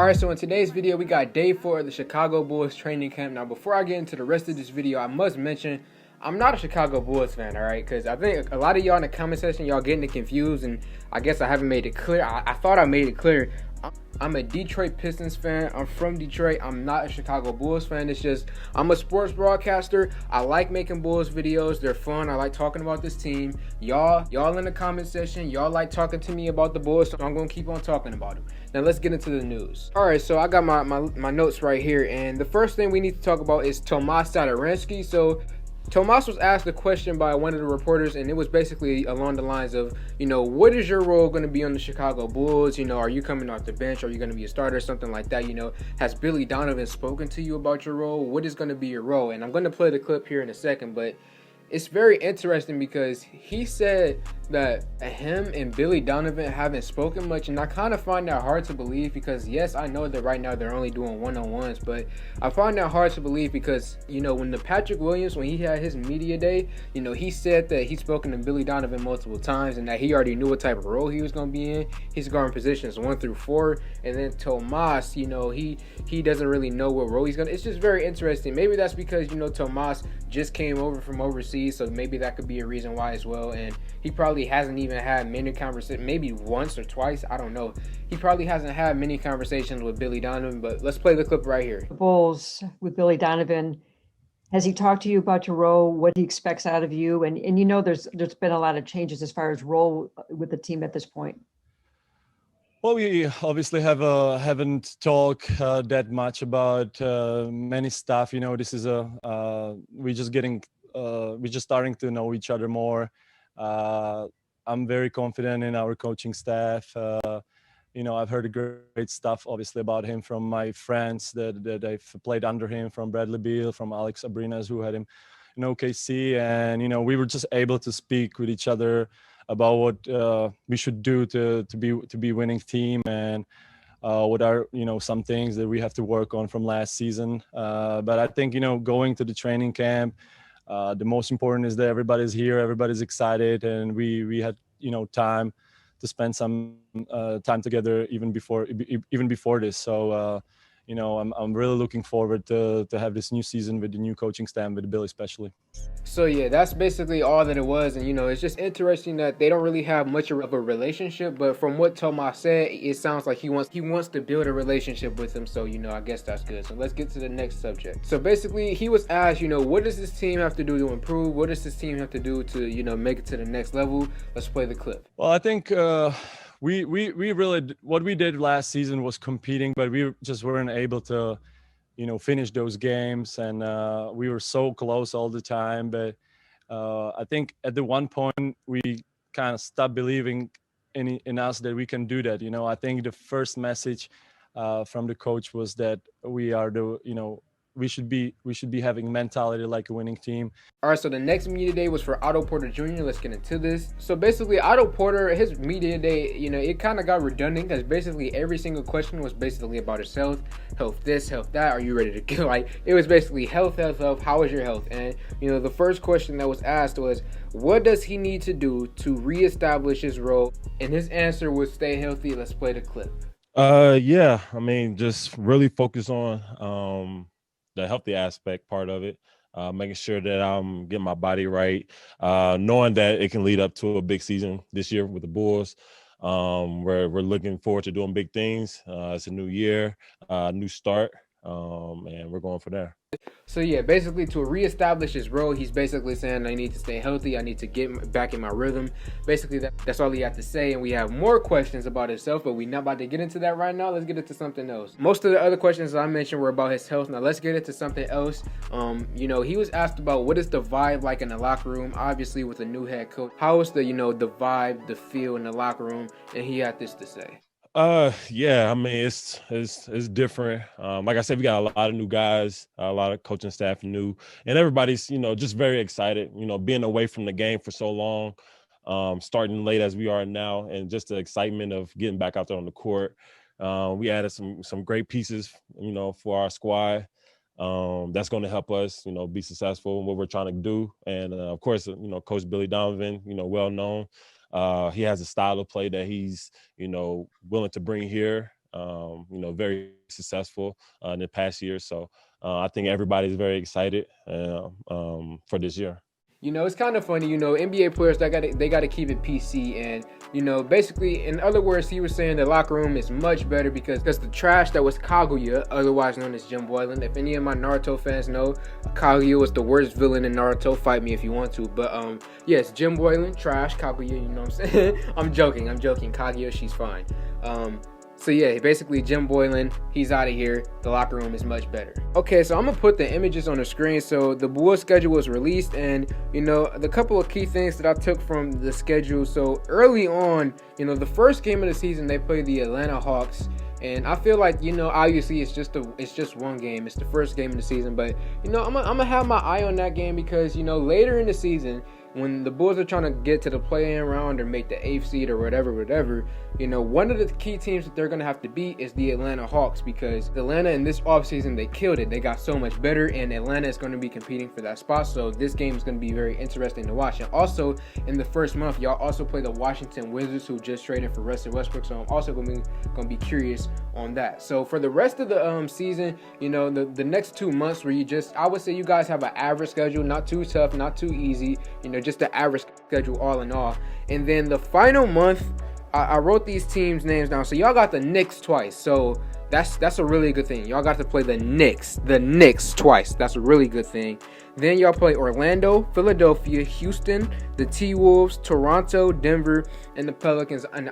Alright, so in today's video, we got day 4 of the Chicago Bulls training camp. Now, before I get into the rest of this video, I must mention, I'm not a Chicago Bulls fan, alright? Because I think a lot of y'all in the comment section, y'all getting it confused, and I guess I haven't made it clear. I thought I made it clear. I'm a Detroit Pistons fan. I'm from Detroit. I'm not a Chicago Bulls fan. It's just, I'm a sports broadcaster. I like making Bulls videos. They're fun. I like talking about this team. Y'all in the comment section, y'all like talking to me about the Bulls, so I'm going to keep on talking about them. Now, let's get into the news. All right, so I got my notes right here, and the first thing we need to talk about is Tomas Satoransky. So, Tomas was asked a question by one of the reporters, and it was basically along the lines of, what is your role going to be on the Chicago Bulls? Are you coming off the bench? Are you going to be a starter? Something like that. Has Billy Donovan spoken to you about your role? What is going to be your role? And I'm going to play the clip here in a second, but it's very interesting because he said that him and Billy Donovan haven't spoken much, and I kind of find that hard to believe because, yes, I know that right now they're only doing one-on-ones, but I find that hard to believe because, when the Patrick Williams, when he had his media day, he said that he's spoken to Billy Donovan multiple times and that he already knew what type of role he was going to be in. He's guarding positions 1 through 4, and then Tomas, he doesn't really know what role he's going to. It's just very interesting. Maybe that's because, Tomas just came over from overseas, so maybe that could be a reason why as well, and he probably hasn't even had many conversations, maybe once or twice, I don't know. He probably hasn't had many conversations with Billy Donovan, but let's play the clip right here. The Bulls with Billy Donovan, has he talked to you about your role, what he expects out of you? And there's been a lot of changes as far as role with the team at this point. Well, we obviously haven't talked that much about many stuff. This is we're just starting to know each other more. I'm very confident in our coaching staff. I've heard great stuff, obviously, about him from my friends that I've played under him, from Bradley Beal, from Alex Abrinas, who had him in OKC. And, we were just able to speak with each other about what we should do to be winning team, and what are some things that we have to work on from last season. But I think going to the training camp, the most important is that everybody's here, everybody's excited, and we had time to spend some time together even before this. So I'm really looking forward to have this new season with the new coaching staff, with Billy especially. So yeah, that's basically all that it was, and it's just interesting that they don't really have much of a relationship, but from what Tomas said, it sounds like he wants to build a relationship with him. So I guess that's good. So let's get to the next subject. So basically, he was asked, what does this team have to do to improve? What does this team have to do to make it to the next level? Let's play the clip. Well, I think we really, what we did last season was competing, but we just weren't able to finish those games, and we were so close all the time. But I think at the one point we kind of stopped believing in us that we can do that. I think the first message from the coach was that we are we should be having mentality like a winning team. All right, so the next media day was for Otto Porter Jr. Let's get into this. So basically, Otto Porter, his media day, it kind of got redundant because basically every single question was basically about his health this, health that. Are you ready to go? Like, it was basically health. How is your health? And the first question that was asked was, what does he need to do to reestablish his role? And his answer was stay healthy. Let's play the clip. Yeah, I mean, just really focus on the healthy aspect part of it, making sure that I'm getting my body right, knowing that it can lead up to a big season this year with the Bulls. We're looking forward to doing big things. It's a new year, new start, and we're going from there. So yeah, basically to reestablish his role, he's basically saying I need to stay healthy, I need to get back in my rhythm. Basically, that's all he had to say, and we have more questions about himself, but we're not about to get into that right now. Let's get into something else. Most of the other questions I mentioned were about his health. Now let's get into something else. He was asked about what is the vibe like in the locker room, obviously with a new head coach. How is the the vibe, the feel in the locker room? And he had this to say. Yeah, I mean, it's different. Like I said, we got a lot of new guys, a lot of coaching staff new, and everybody's, just very excited, being away from the game for so long, starting late as we are now, and just the excitement of getting back out there on the court. We added some great pieces, for our squad. That's going to help us, be successful in what we're trying to do. And of course, Coach Billy Donovan, well known. He has a style of play that he's, willing to bring here. very successful in the past year. So I think everybody's very excited for this year. It's kind of funny, NBA players, they gotta keep it PC, and basically, in other words, he was saying the locker room is much better because the trash that was Kaguya, otherwise known as Jim Boylan. If any of my Naruto fans know, Kaguya was the worst villain in Naruto. Fight me if you want to, but yes, Jim Boylan, trash, Kaguya, you know what I'm saying? I'm joking. Kaguya, she's fine. So yeah, basically Jim Boylan, he's out of here. The locker room is much better. Okay, so I'm gonna put the images on the screen. So the Bulls schedule was released, and the couple of key things that I took from the schedule. So early on, the first game of the season they played the Atlanta Hawks, and I feel like obviously it's just one game. It's the first game of the season, but I'm gonna have my eye on that game because later in the season, when the Bulls are trying to get to the play-in round or make the 8th seed or whatever, one of the key teams that they're going to have to beat is the Atlanta Hawks, because Atlanta in this offseason, they killed it. They got so much better, and Atlanta is going to be competing for that spot. So this game is going to be very interesting to watch. And also, in the first month, y'all also play the Washington Wizards, who just traded for Russell Westbrook. So I'm also going to be curious on that. So for the rest of the season, the next 2 months where I would say you guys have an average schedule, not too tough, not too easy, just the average schedule all in all. And then the final month, I wrote these teams' names down. So y'all got the Knicks twice. So that's a really good thing. Y'all got to play the Knicks twice. That's a really good thing. Then y'all play Orlando, Philadelphia, Houston, the T-Wolves, Toronto, Denver, and the Pelicans. And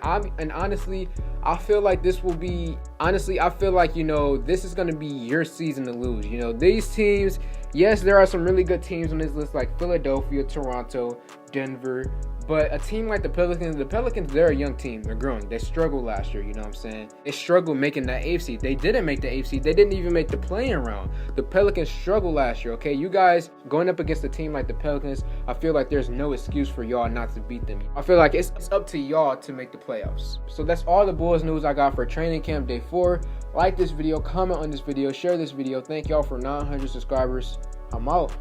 honestly, I feel like this will be, this is going to be your season to lose. These teams, yes, there are some really good teams on this list like Philadelphia, Toronto, Denver. But a team like the Pelicans, they're a young team. They're growing. They struggled last year, you know what I'm saying? They struggled making that 8th seed. They didn't make the 8th seed. They didn't even make the play-in round. The Pelicans struggled last year, okay? You guys going up against a team like the Pelicans, I feel like there's no excuse for y'all not to beat them. I feel like it's up to y'all to make the playoffs. So that's all the Bulls news I got for training camp day 4. Like this video, comment on this video, share this video. Thank y'all for 900 subscribers. I'm out.